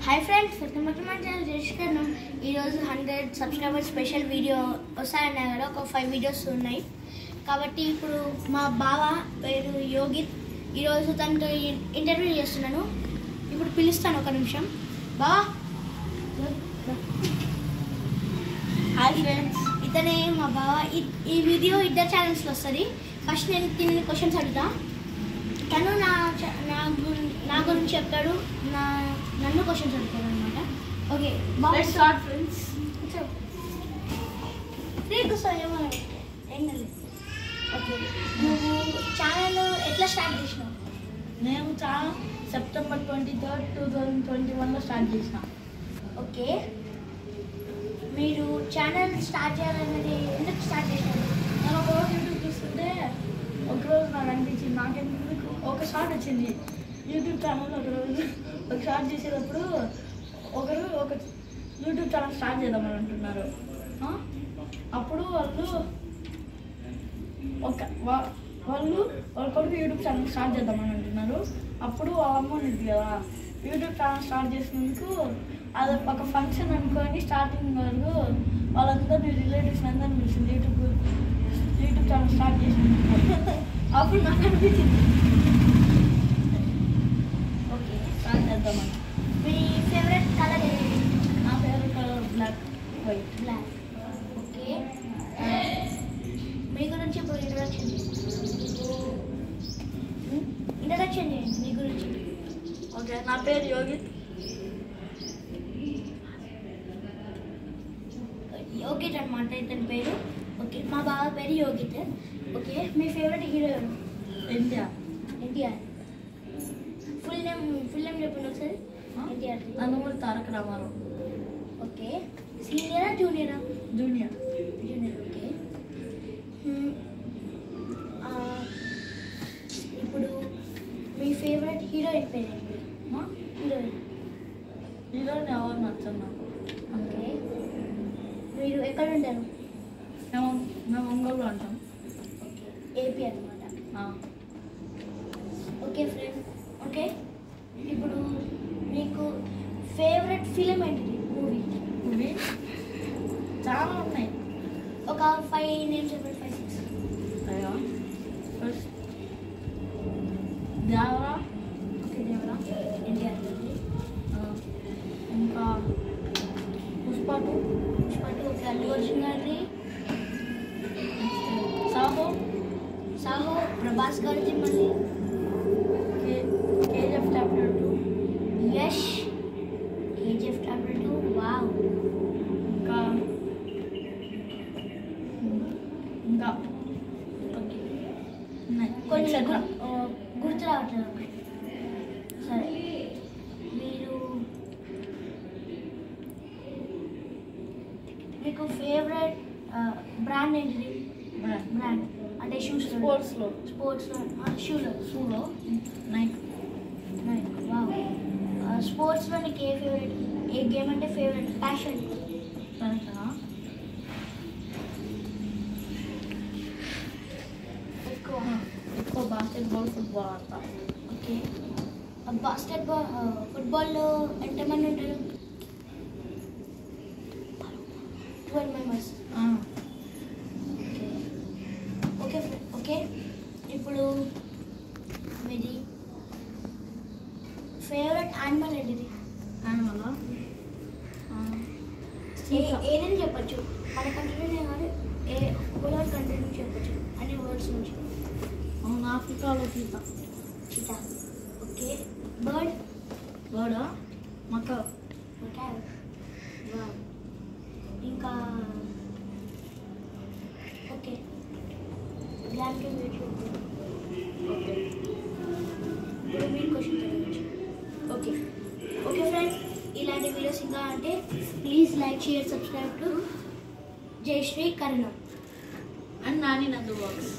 Hi friends, welcome back to my channel జయశ్కర్ను. ఈరోజు 100 subscribers special video వస్తాయన్నాయి కదా, ఒక 5 వీడియోస్ ఉన్నాయి కాబట్టి ఇప్పుడు మా బావ పేరు యోగిత్. ఈరోజు తనతో ఇంటర్వ్యూ చేస్తున్నాను. ఇప్పుడు పిలుస్తాను, ఒక నిమిషం. బావా, హాయ్ ఫ్రెండ్స్, ఇతనే మా బావ. ఈ వీడియో ఇద్దరు ఛానల్స్లో వస్తుంది. ఫస్ట్ నేను తిని క్వశ్చన్స్ అడుగుతా, తను నా గురించి చెప్తాడు, నన్ను క్వశ్చన్స్ అడుగుతాడు అనమాట. Okay, let's start friends. Okay, నువ్వు ఛానల్ ఎట్లా స్టార్ట్ చేసినావు? నేను ఛానల్ సెప్టెంబర్ 23, 2021లో స్టార్ట్ చేసిన. ఓకే, మీరు ఛానల్ స్టార్ట్ చేయాలన్నది ఎందుకు స్టార్ట్ చేశారు? నేను ఒకరోజు యూట్యూబ్ చూస్తుంటే ఒకరోజు నాకు అనిపించింది, నాకెందుకు ఒక షార్ట్ వచ్చింది యూట్యూబ్ ఛానల్. ఒకరోజు ఒక షార్ట్ చేసేటప్పుడు ఒకరు ఒక యూట్యూబ్ ఛానల్ స్టార్ట్ చేద్దామని అంటున్నారు. అప్పుడు వాళ్ళ కొడుకు యూట్యూబ్ ఛానల్ స్టార్ట్ చేద్దామని అంటున్నారు. అప్పుడు వాళ్ళ అమ్మ ఉంది కదా, యూట్యూబ్ ఛానల్ స్టార్ట్ చేసినందుకు అది ఒక ఫంక్షన్ అనుకోని స్టార్టింగ్ వరకు వాళ్ళందరినీ రిలేటివ్స్ అందరినీ పిలిచింది యూట్యూబ్ ఛానల్ స్టార్ట్ చేసినందుకు. అప్పుడు నాకు అనిపించింది ఓకే, స్టార్ట్ చేద్దామని. మీ ఫేవరెట్ కలర్ ఏంటి? నా favourite colour black, white. Black. Okay, మీ గురించి ఇప్పుడు ఇంట్రడక్షన్ చేయండి, మీ గురించి. ఓకే, నా పేరు యోగిత్. యోగిత్ అనమాట ఇతని పేరు. ఓకే, మా బావ పేరు యోగిత్. ఓకే, మీ ఫేవరెట్ హీరో ఎవరు? ఎన్టీఆర్. ఎన్టీఆర్. ఫుల్ నేమ్ చెప్పండి ఒకసారి. ఎన్టీఆర్. నందమూరి తారక రామారావు. ఓకే, సీనియరా జూనియరా? జూనియర్. జూనియర్. ఓకే, ఇప్పుడు మీ ఫేవరెట్ హీరోయిన్ పేరు ఏంటి? హీరోయిన్ హీరోని ఎవరు నచ్చదు నాకు. ఓకే, మీరు ఎక్కడ ఉంటారు? మేము ఒంగోలు అంటాం. ఏపీ అనమాట. Okay friend. ఓకే, ఇప్పుడు మీకు ఫేవరెట్ ఫిలిం ఏంటిది? ఇవి చాలా ఉన్నాయి. ఒక 5 నేమ్స్ చెప్పండి. 5, 6. అయ్యో, ఫస్ట్ దేవరా. ఓకే, దేవరా. ఎన్టీఆర్. ఇంకా పుష్ప 2. ఓకే, అల్లు అర్జున్ గారి. సాహో ప్రభాస్ గారిది. మళ్ళీ KGF chapter 2. Yash KGF chapter 2. Wow. ఇంకా ఓకే, ఉన్నాయి కొన్ని ఎక్సెట్రా. గుర్తు రావట్లేదు. సరే, మీకు ఫేవరెట్ బ్రాండ్ ఏంటిది? బ్రాండ్ అంటే షూస్. స్పోర్ట్స్లో షూలో నైక్. వావ్. స్పోర్ట్స్లో నీకు ఏ గేమ్ అంటే ఫేవరెట్? ప్యాషన్. ఎక్కువ బాస్కెట్బాల్, ఫుట్బాల్ ఆడతా. ఓకే, ఫుట్బాల్లో ఎంతమంది ఉంటారు? 12 మెంబర్స్. ఓకే. ఓకే, ఇప్పుడు మీది ఫేవరెట్ యానిమల్ ఏంటిది? దానివల్ల ఏదైనా చెప్పచ్చు, మన కంట్రీనే కాదు, వరల్డ్ కంట్రీ నుంచి చెప్పచ్చు, అన్ని వర్డ్స్ నుంచి. ఆఫ్రికాలో చీతా. ఓకే, బర్డా? మక్క. ఇంకా ఓకే, దానికి ఇప్పుడు మీరు క్వశ్చన్ అడగచ్చు. ఓకే ఫ్రెండ్స్, ఇలాంటి వీడియోస్ ఇంకా అంటే please like, share, subscribe to Jayashri Karanam and Nani Nandu box.